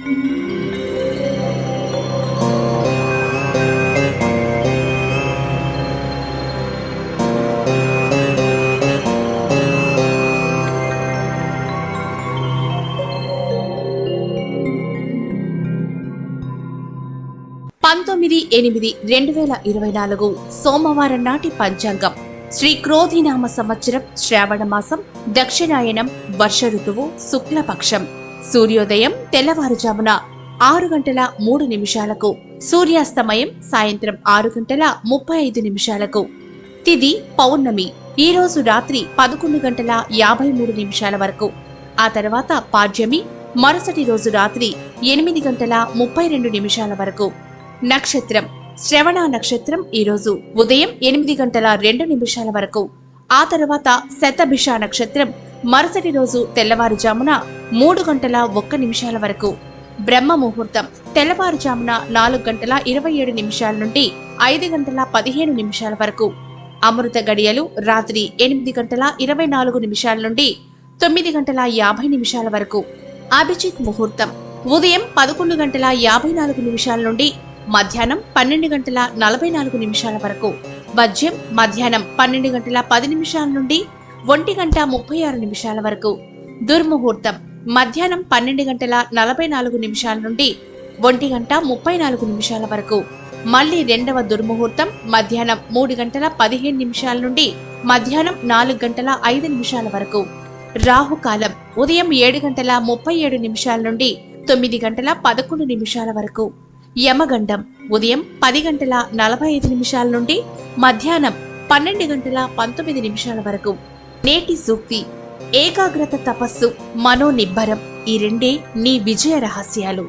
19/8/2024 సోమవారం నాటి పంచాంగం. శ్రీ క్రోధినామ సంవత్సరం శ్రావణ మాసం, దక్షిణాయనం, వర్ష ఋతువు, శుక్లపక్షం. సూర్యోదయం తెల్లవారుజామున 6:03 సూర్యాస్తమయం సాయంత్రం 6:35. తిథి పౌర్ణమి. ఈ రోజు రాత్రి 11:53 వరకు. ఆ తర్వాత పాడ్యమి. మరుసటి రోజు రాత్రి 8:32 వరకు. నక్షత్రం శ్రవణ నక్షత్రం. ఈ రోజు ఉదయం 8:02 వరకు. ఆ తర్వాత శతభిష నక్షత్రం. మరుసటి రోజు తెల్లవారుజామున 3:01 వరకు. బ్రహ్మ ముహూర్తం తెల్లవారుజామున 4:27 నుండి 5:15 వరకు. అమృత గడియలు రాత్రి 8:24 నుండి 9:50 వరకు. అభిజిత్ ముహూర్తం ఉదయం 11:54 నుండి మధ్యాహ్నం 12:44 వరకు. వజ్యం మధ్యాహ్నం 12:10 నుండి 1:36 వరకు. దుర్ముహూర్తం మధ్యాహ్నం 12:44 నుండి 1:34 వరకు. మళ్లీ రెండవ దుర్ముహూర్తం మధ్యాహ్నం 3:15 నుండి మధ్యాహ్నం 4:05 వరకు. రాహుకాలం ఉదయం 7:37 నుండి 9:11 వరకు. యమగండం ఉదయం 10:45 నుండి మధ్యాహ్నం 12:19 వరకు. నేటి సూక్తి: ఏకాగ్రత, తపస్సు, మనోనిబ్బరం, ఈ రెండే నీ విజయ రహస్యాలు.